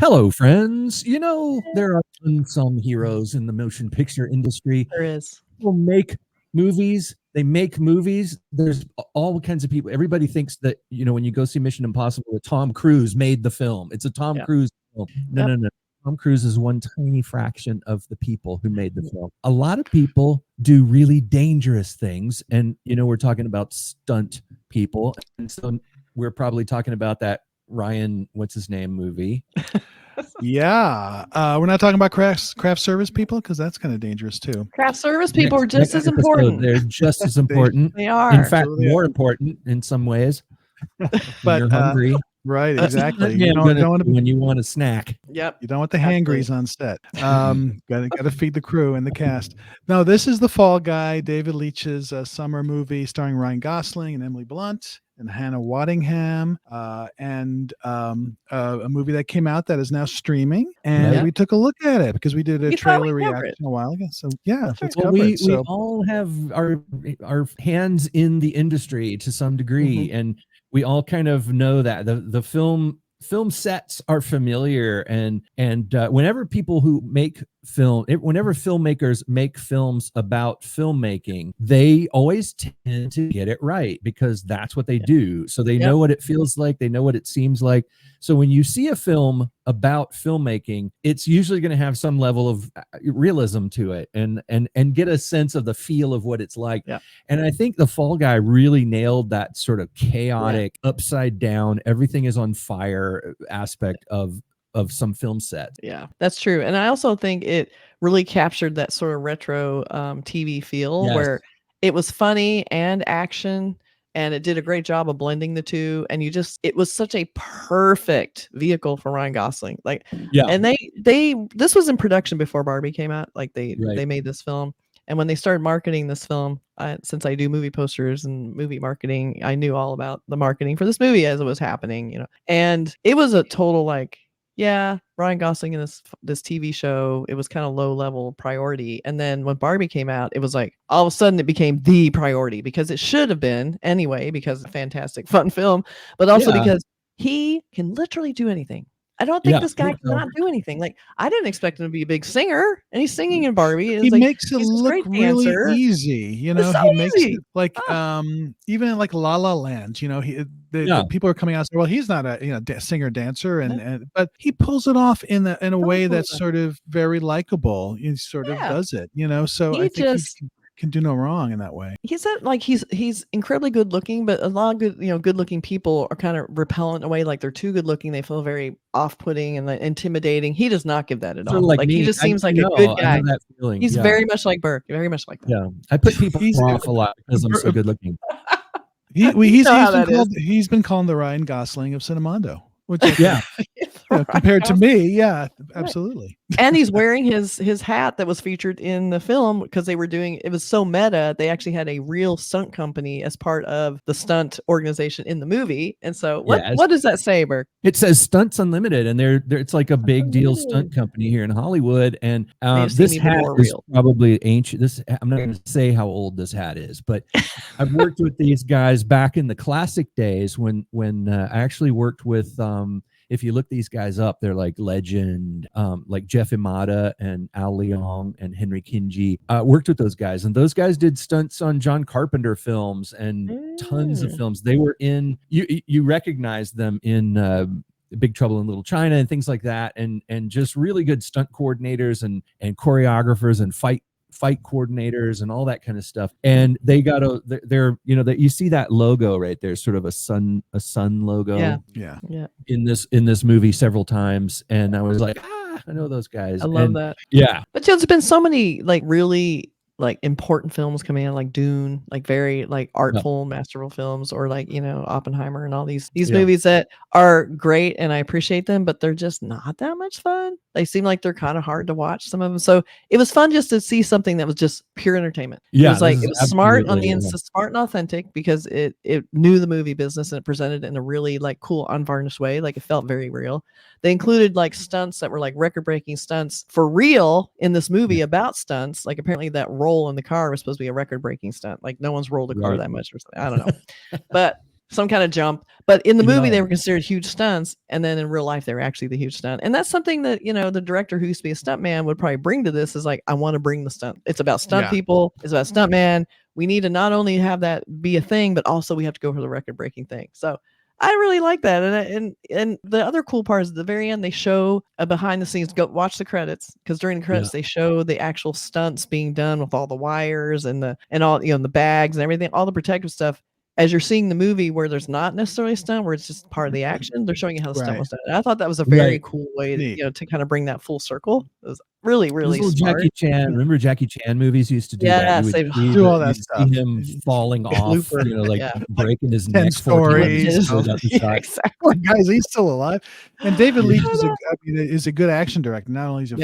Hello, friends. You know, there are unsung heroes in the motion picture industry. There is. People make movies. They make movies. There's all kinds of people. Everybody thinks that, when you go see Mission Impossible, that Tom Cruise made the film. It's a Tom Yeah. Cruise film. No, Yep. no, no. Tom Cruise is one tiny fraction of the people who made the film. A lot of people do really dangerous things. And, we're talking about stunt people. And so we're probably talking about that Ryan, what's his name movie. Yeah. We're not talking about craft service people, because that's kind of dangerous too. Craft service people are just as Next episode, important. They're just as important. They are. In fact, more important in some ways. But you're hungry. Right, exactly. You don't want when you want a snack. Yep. You don't want the hangries on set. Gotta feed the crew and the cast. No, this is The Fall Guy, David Leitch's summer movie starring Ryan Gosling and Emily Blunt and Hannah Waddingham, and a movie that came out that is now streaming. And we took a look at it because we did a trailer reaction a while ago. So yeah, let's cover it. We all have our hands in the industry to some degree, and we all kind of know that the film sets are familiar, and whenever people who make whenever filmmakers make films about filmmaking, they always tend to get it right because that's what they do. So they know what it feels like, they know what it seems like. So when you see a film about filmmaking, it's usually going to have some level of realism to it, and get a sense of the feel of what it's like. And I think The Fall Guy really nailed that sort of chaotic, upside down, everything is on fire aspect of some film set. Yeah, that's true. And I also think it really captured that sort of retro TV feel where it was funny and action, and it did a great job of blending the two. And it was such a perfect vehicle for Ryan Gosling. And this was in production before Barbie came out. They made this film. And when they started marketing this film, since I do movie posters and movie marketing, I knew all about the marketing for this movie as it was happening, and it was a total Ryan Gosling in this TV show, it was kind of low level priority. And then when Barbie came out, it was like all of a sudden it became the priority, because it should have been anyway, because it's a fantastic, fun film, but also because he can literally do anything. I don't think this guy cannot do anything. I didn't expect him to be a big singer, and he's singing in Barbie. And he makes it look really easy. He makes it even in La La Land. The people are coming out and say, well, he's not a singer dancer, but he pulls it off in a way that's sort of very likable. He sort of does it. So I think he can do no wrong in that way. He's incredibly good looking, but a lot of good looking people are kind of repellent away. They're too good looking. They feel very off-putting and intimidating. He does not give that at all. He just seems like a good guy. I know that feeling. He's very much like Burk, very much like that. Yeah, I put people off a lot because I'm so good looking. He's been called the Ryan Gosling of Cinemondo. Which compared to me, absolutely. And he's wearing his hat that was featured in the film, because it was so meta. They actually had a real stunt company as part of the stunt organization in the movie. And so what does that say, Burk? It says Stunts Unlimited, and it's like a big deal stunt company here in Hollywood. And this hat is probably ancient. I'm not going to say how old this hat is, but I've worked with these guys back in the classic days when I actually worked with if you look these guys up, they're like legend, like Jeff Imada and Al Leong and Henry Kinji. Worked with those guys, and those guys did stunts on John Carpenter films and tons of films. They were in, you recognize them in Big Trouble in Little China and things like that, and just really good stunt coordinators and choreographers and fight coordinators and all that kind of stuff. And they got they're that you see that logo right there, sort of a sun logo in this movie several times, and I was like, I know those guys. I love that. But there's been so many really important films coming out, like Dune, very artful, masterful films, or Oppenheimer and all these movies that are great, and I appreciate them, but they're just not that much fun. They seem like they're kind of hard to watch, some of them. So it was fun just to see something that was just pure entertainment. It was smart on the inside, smart and authentic, because it knew the movie business, and it presented it in a really cool, unvarnished way. It felt very real. They included stunts that were record-breaking stunts for real in this movie about stunts. Apparently that roll in the car was supposed to be a record-breaking stunt. No one's rolled a car that much or something. I don't know. But some kind of jump. But in the movie, they were considered huge stunts, and then in real life, they were actually the huge stunt. And that's something that, you know, the director who used to be a stuntman would probably bring to this is like, I want to bring the stunt. It's about stunt people. It's about stuntman. We need to not only have that be a thing, but also we have to go for the record-breaking thing. So I really like that. And the other cool part is at the very end, they show a behind the scenes, go watch the credits, because during the credits, they show the actual stunts being done with all the wires and all, you know, the bags and everything, all the protective stuff. As you're seeing the movie where there's not necessarily a stunt, where it's just part of the action, they're showing you how the stunt was done. And I thought that was a very cool way to, you know, to kind of bring that full circle. It was really, really smart. Jackie Chan, remember Jackie Chan movies used to do that? You would do all that stuff. See him falling off, you know, like breaking his neck. Stories. Exactly. Guys, he's still alive. And David Leitch is a good action director. Not only is he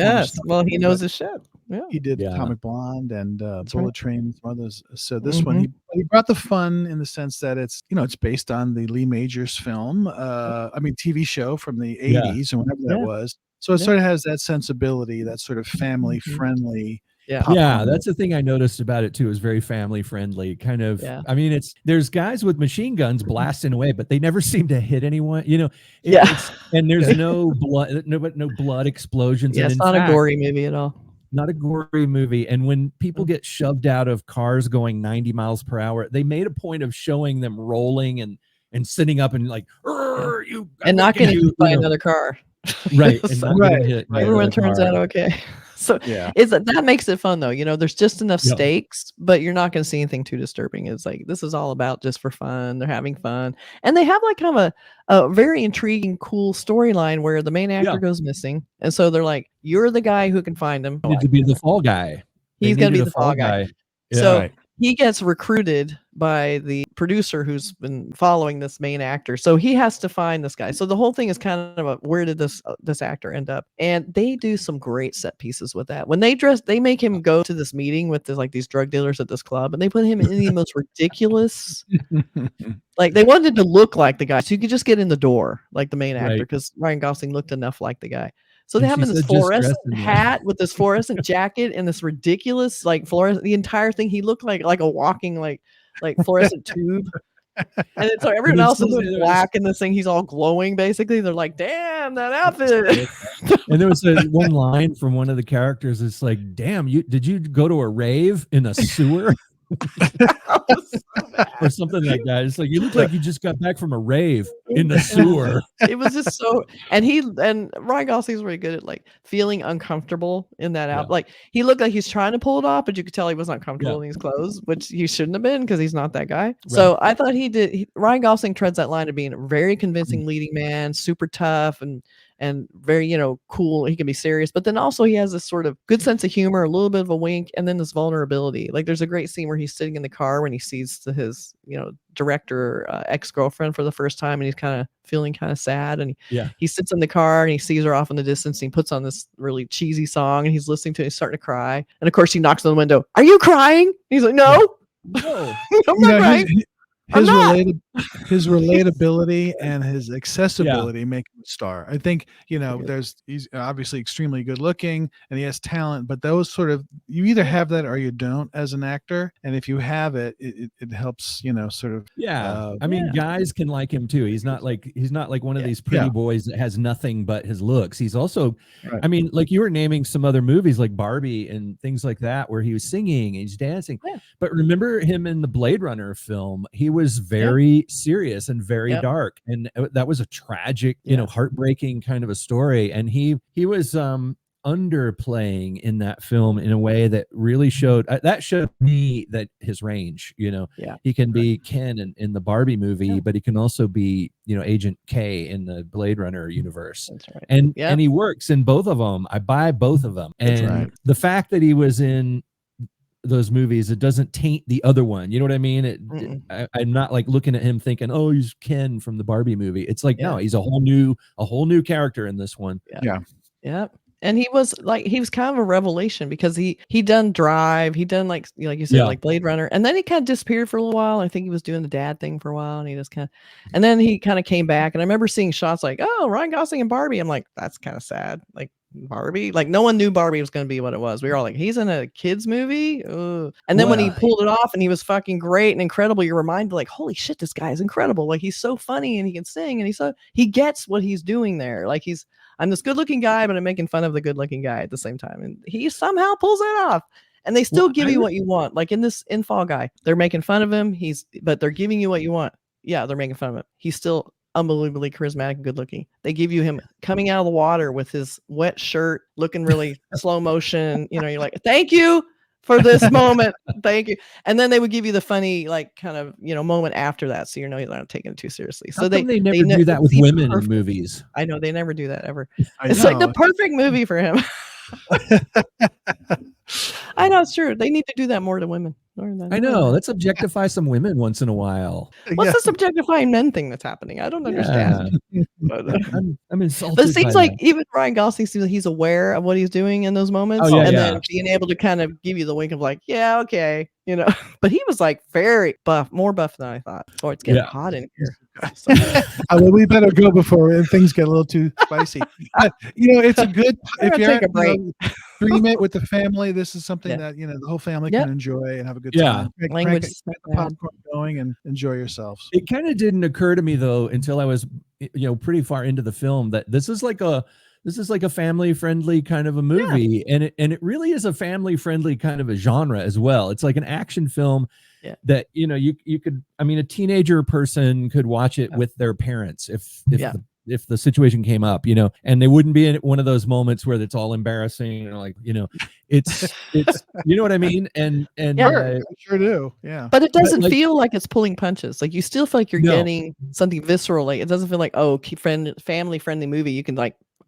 well, he knows his shit. Yeah. He did Atomic Blonde and Bullet Train and some others. So this one, he brought the fun in the sense that it's, you know, it's based on the Lee Majors film, TV show from the 80s or whenever that was. So it sort of has that sensibility, that sort of family friendly. Yeah, that's the thing I noticed about it too. Is very family friendly, kind of. I mean, there's guys with machine guns blasting away, but they never seem to hit anyone. You know. And there's no blood, no blood explosions. Yeah, and it's not a gory movie at all. Not a gory movie. And when people get shoved out of cars going 90 miles per hour, they made a point of showing them rolling and sitting up and like, and not getting hit by another car. Right. Everyone turns out okay. So that makes it fun though. You know, there's just enough stakes, but you're not going to see anything too disturbing. It's like, this is all about just for fun. They're having fun. And they have like kind of a very intriguing, cool storyline where the main actor goes missing. And so they're like, you're the guy who can find him. Need to be the fall guy. He's going to be the fall guy. So he gets recruited by the producer who's been following this main actor. So he has to find this guy. So the whole thing is kind of where did this actor end up? And they do some great set pieces with that. When they make him go to this meeting with these drug dealers at this club, and they put him in the most ridiculous, like they wanted to look like the guy. So you could just get in the door like the main actor, because Ryan Gosling looked enough like the guy. So they have him in this fluorescent hat with this fluorescent jacket and this ridiculous fluorescent. The entire thing, he looked like a walking like fluorescent tube. And so everyone else is in black in this thing. He's all glowing. Basically, they're like, "Damn, that outfit!" And there was one line from one of the characters. It's like, "Damn, did you go to a rave in a sewer?" Or something like that. It's like, you look like you just got back from a rave in the sewer. It was just so, and Ryan Gosling's really good at like feeling uncomfortable in that out. Like he looked like he's trying to pull it off, but you could tell he was not comfortable in his clothes, which he shouldn't have been because he's not that guy. So I thought Ryan Gosling treads that line of being a very convincing leading man, super tough and very, you know, cool. He can be serious, but then also he has this sort of good sense of humor, a little bit of a wink, and then this vulnerability. Like there's a great scene where he's sitting in the car when he sees his, you know, director ex-girlfriend for the first time, and he's kind of feeling kind of sad, and he sits in the car and he sees her off in the distance, and he puts on this really cheesy song, and he's listening to it, he's starting to cry, and of course he knocks on the window. "Are you crying?" He's like, "No, I'm not crying." His relatability and his accessibility make him a star. I think, you know, he's obviously extremely good looking and he has talent, but those sort of, you either have that or you don't as an actor. And if you have it helps, you know, sort of. I mean, guys can like him too. He's not like one of these pretty boys that has nothing but his looks. He's also, I mean, like you were naming some other movies like Barbie and things like that, where he was singing and he's dancing. But remember him in the Blade Runner film, he was very serious and very dark, and that was a tragic, you know, heartbreaking kind of a story, and he was underplaying in that film in a way that really showed me that his range, you know, he can be Ken in the Barbie movie, but he can also be, you know, Agent K in the Blade Runner universe. That's right. And he works in both of them. I buy both of them. And the fact that he was in those movies, it doesn't taint the other one. You know what I mean? I'm not like looking at him thinking, "Oh, he's Ken from the Barbie movie." It's like, no, he's a whole new character in this one. And he was kind of a revelation because he done Drive, he done like you said, like Blade Runner, and then he kind of disappeared for a little while. I think he was doing the dad thing for a while, and he just and then he kind of came back. And I remember seeing shots like, "Oh, Ryan Gosling and Barbie." I'm like, that's kind of sad. Like, Barbie? Like no one knew Barbie was going to be what it was. We were all like, he's in a kids movie. Ugh. And then when he pulled it off and he was fucking great and incredible, you're reminded like, holy shit, this guy is incredible. Like he's so funny and he can sing and he gets what he's doing there. Like I'm this good looking guy, but I'm making fun of the good looking guy at the same time. And he somehow pulls it off. And they still give you what you want. Like in Fall Guy, they're making fun of him. But they're giving you what you want. Yeah, they're making fun of him. He's still unbelievably charismatic and good looking. They give you him coming out of the water with his wet shirt, looking really slow motion. You know, you're like, thank you for this moment. Thank you. And then they would give you the funny, like kind of, moment after that. So, you're not taking it too seriously. So they never do that with women in movies. I know they never do that ever. It's like the perfect movie for him. I know it's true. They need to do that more to women. I know. Let's objectify some women once in a while. What's this objectifying men thing that's happening? I don't understand. But, I'm insulted. But it seems like even Ryan Gosling seems like he's aware of what he's doing in those moments, then being able to kind of give you the wink of like, yeah, okay, But he was like very buff, more buff than I thought. Oh, it's getting hot in here. So. Well, we better go before things get a little too spicy. It's a good if you're take a break. Stream it with the family. This is something that the whole family can enjoy and have a good time. Language, crank the popcorn going and enjoy yourselves. It kind of didn't occur to me though until I was pretty far into the film that this is like a family friendly kind of a movie, and it really is a family friendly kind of a genre as well. It's like an action film that you could, a teenager person could watch it with their parents if the situation came up, and they wouldn't be in one of those moments where it's all embarrassing and it's you know what I mean? And I sure do. Yeah. But it doesn't feel like it's pulling punches. Like you still feel like you're getting something visceral. Like it doesn't feel like, family friendly movie. You can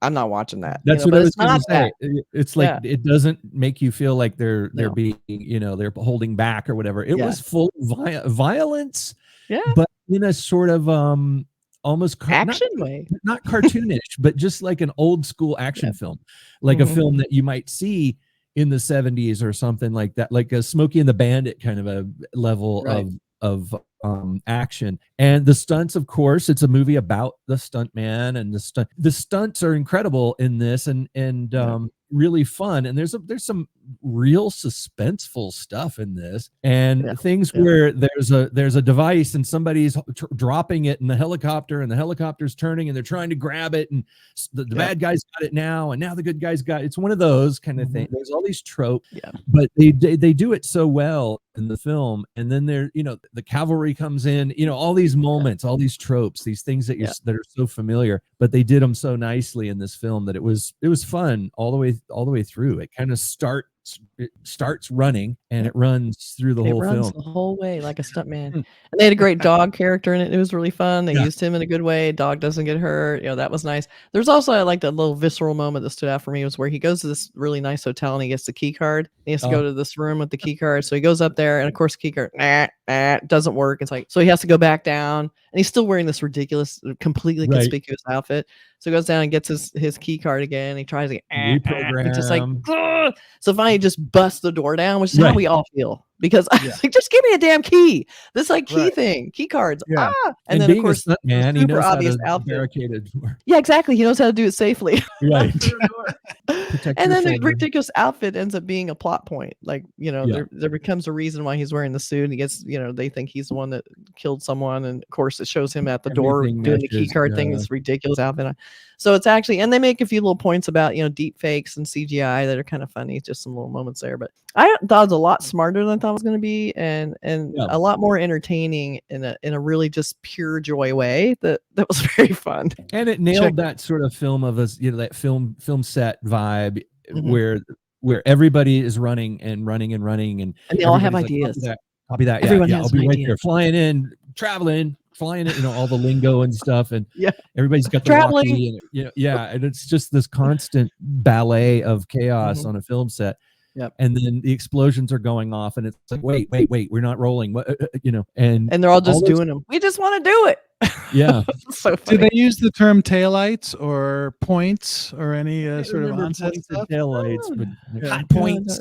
I'm not watching that. That's what I was going to say. It's like it doesn't make you feel like they're being, they're holding back or whatever. It was full violence, but in a sort of almost action way, not cartoonish, but just like an old school action film, like a film that you might see in the 70s or something like that, like a Smokey and the Bandit kind of a level of action. And the stunts, of course, it's a movie about the stuntman, and the stunts are incredible in this, and really fun. And there's some real suspenseful stuff in this, and things where there's a device and somebody's dropping it in the helicopter, and the helicopter's turning and they're trying to grab it, and the bad guy's got it now, and now the good guy's got it. It's one of those kind of things. There's all these tropes, but they do it so well in the film. And then there, the cavalry comes in, all these moments, all these tropes, these things that that are so familiar, but they did them so nicely in this film that it was fun all the way through. It kind of starts running, and it runs through the whole film. The whole way like a stuntman. And they had a great dog character in it. It was really fun. They used him in a good way. Dog doesn't get hurt. That was nice. There's also, I like that little visceral moment that stood out for me, was where he goes to this really nice hotel and he gets the key card. He has to go to this room with the key card. So he goes up there, and of course the key card doesn't work. It's like, so he has to go back down, and he's still wearing this ridiculous, completely conspicuous outfit. So he goes down and gets his key card again. And he tries to get just like, ugh! So finally he just busts the door down, which is how we all feel. Because I was like, just give me a damn key. This key cards. And then of course man, he knows obvious how to barricade a door. Yeah, exactly. He knows how to do it safely. Right. And then the ridiculous outfit ends up being a plot point. Like, there becomes a reason why he's wearing the suit. And he gets, they think he's the one that killed someone. And of course it shows him at the door doing the key card thing. This ridiculous outfit. So it's actually, and they make a few little points about, deep fakes and CGI that are kind of funny. Just some little moments there. But I thought it was a lot smarter than I thought it was going to be, and a lot more entertaining in a really just pure joy way that was very fun. And it nailed that sort of film of us, that film set vibe where everybody is running and they all have ideas. Copy that. Everyone has I'll be right idea. there, flying in, traveling, flying in, all the lingo and stuff, and everybody's got the traveling, and and it's just this constant ballet of chaos on a film set. Yep. And then the explosions are going off, and it's like, wait, we're not rolling. And they're all just doing them. We just want to do it. Yeah. So funny. Did they use the term taillights or points or any sort of onset stuff? Taillights, but Yeah. hot points.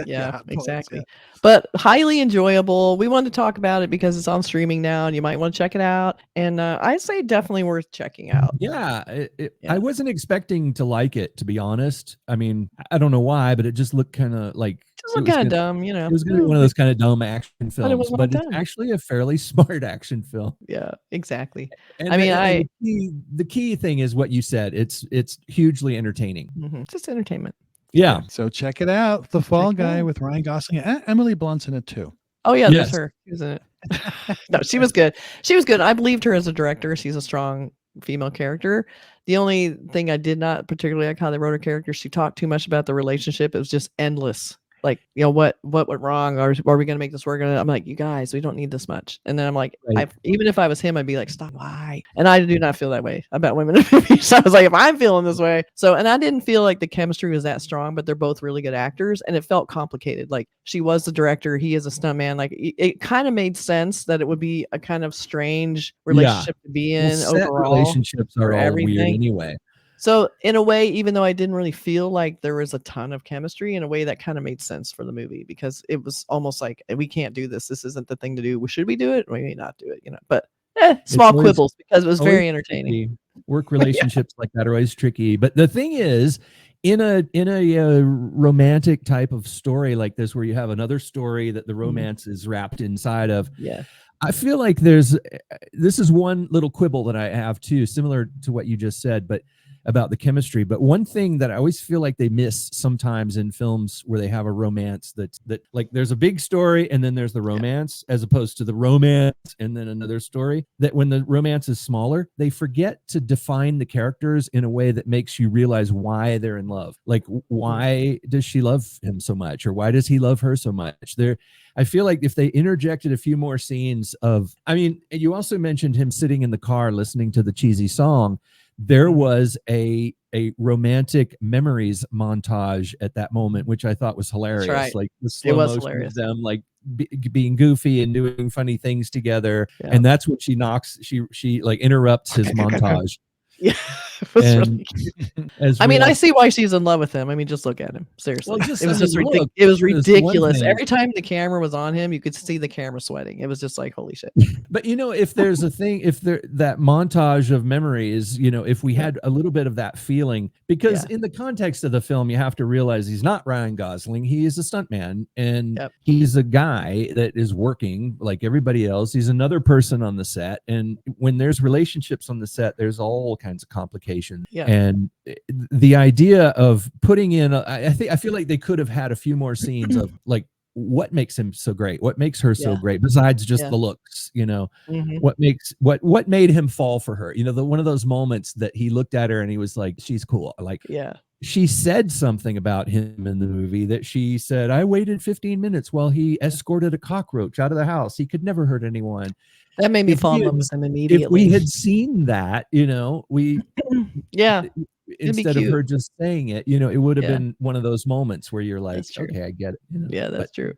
Yeah, hot points, exactly. yeah. But highly enjoyable. We wanted to talk about it because it's on streaming now, and you might want to check it out. And I say definitely worth checking out. Yeah, Yeah. I wasn't expecting to like it, to be honest. I mean, I don't know why, but it just looked kind of like Just look kind of dumb, you know. It was going to be one of those kind of dumb action films, but it's dumb. actually a fairly smart action film. Yeah, exactly. And I mean, the key thing is what you said. It's hugely entertaining. Just entertainment. Yeah. So check it out. The Fall Guy with Ryan Gosling and Emily Blunt's in it too. Oh yeah, that's her. She was in it. No, she was good. She was good. I believed her as a director. She's a strong female character. The only thing I did not particularly like how they wrote her character, she talked too much about the relationship. It was just endless. Like, you know, what went wrong? Are we going to make this work? I'm like, you guys, we don't need this much. And then I'm like, even if I was him, I'd be like, stop. Why? And I do not feel that way about women in movies. So I was like, if I'm feeling this way. So, and I didn't feel like the chemistry was that strong, but they're both really good actors. And it felt complicated. Like, she was the director. He is a stuntman. Like, it kind of made sense that it would be a kind of strange relationship to be in overall. Relationships are all weird anyway. So in a way, even though I didn't really feel like there was a ton of chemistry, in a way that kind of made sense for the movie, because it was almost like, we can't do this. This isn't the thing to do. Should we do it? We may not do it, you know, but small quibbles, because it was very entertaining. Tricky. Work relationships like that are always tricky. But the thing is, in a romantic type of story like this, where you have another story that the romance is wrapped inside of, I feel like this is one little quibble that I have too, similar to what you just said, but about the chemistry. But one thing that I always feel like they miss sometimes in films where they have a romance that like there's a big story and then there's the romance, as opposed to the romance and then another story, that when the romance is smaller, they forget to define the characters in a way that makes you realize why they're in love. Like, why does she love him so much, or why does he love her so much? I feel like if they interjected a few more scenes of, I mean, you also mentioned him sitting in the car listening to the cheesy song. There was a romantic memories montage at that moment, which I thought was hilarious. Right. Like the slow motion of them, like being goofy and doing funny things together. Yeah. And that's what she like interrupts his montage. Yeah, really I mean, I see why she's in love with him. I mean, just look at him. Seriously, it was just ridiculous. It was ridiculous. Every time the camera was on him, you could see the camera sweating. It was just like, holy shit. But you know, if there's a thing, that montage of memories, you know, if we had a little bit of that feeling, because in the context of the film, you have to realize he's not Ryan Gosling. He is a stuntman, and he's a guy that is working like everybody else. He's another person on the set, and when there's relationships on the set, there's all kinds of complications. And the idea of putting in I feel like they could have had a few more scenes of like, what makes him so great, what makes her so great, besides just the looks, you know. What made him fall for her, you know, one of those moments that he looked at her and he was like, she's cool. Like, she said something about him in the movie that she said, I waited 15 minutes while he escorted a cockroach out of the house. He could never hurt anyone. That made me fall in love with him immediately. If we had seen that, you know, instead of her just saying it, you know, it would have been one of those moments where you're like, okay, I get it. You know? Yeah, that's true.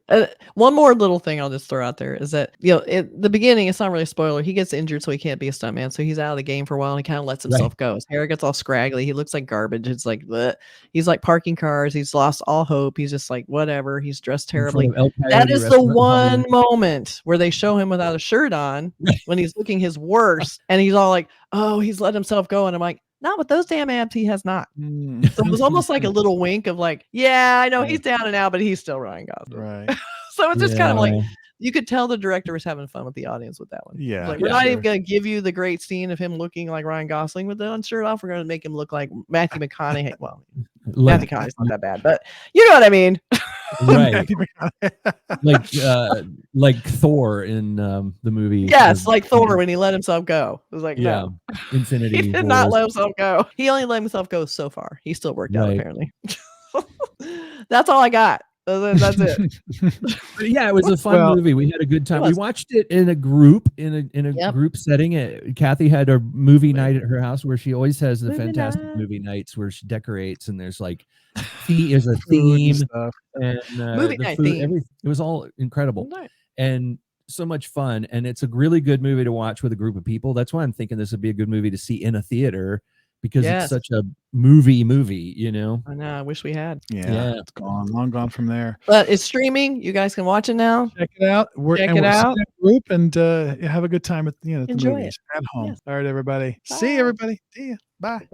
One more little thing I'll just throw out there is that, you know, at the beginning, it's not really a spoiler. He gets injured, so he can't be a stuntman. So he's out of the game for a while, and he kind of lets himself go. His hair gets all scraggly. He looks like garbage. It's like, bleh. He's like parking cars. He's lost all hope. He's just like, whatever. He's dressed terribly. That is the one moment where they show him without a shirt on when he's looking his worst, and he's all like, oh, he's let himself go. And I'm like, not with those damn abs, he has not. So it was almost like a little wink of like, yeah, I know he's down and out, but he's still Ryan Gosling. Right. So it's just kind of like, you could tell the director was having fun with the audience with that one. Yeah. Like, we're not even going to give you the great scene of him looking like Ryan Gosling with the unshirt off. We're going to make him look like Matthew McConaughey. Well, Matthew McConaughey's not that bad, but you know what I mean. Right. like Thor in the movie. Yes, like Thor when he let himself go. It was like, no. Infinity. He did not let himself go. He only let himself go so far. He still worked out, apparently. That's all I got. That's it. But yeah, it was a fun movie. We had a good time. We watched it in a group, in a group setting. Kathy had a movie night at her house, where she always has the fantastic movie nights where she decorates, and there's like there's a theme and movie night food, theme. it was all incredible. And so much fun, and it's a really good movie to watch with a group of people. That's why I'm thinking this would be a good movie to see in a theater, because it's such a movie, you know. I know. I wish we had. Yeah, it's gone, long gone from there. But it's streaming. You guys can watch it now. Check it out. We're in a group and have a good time at the Enjoy movies it. at home. Yes. All right, everybody. Bye. See you, everybody. See you. Bye.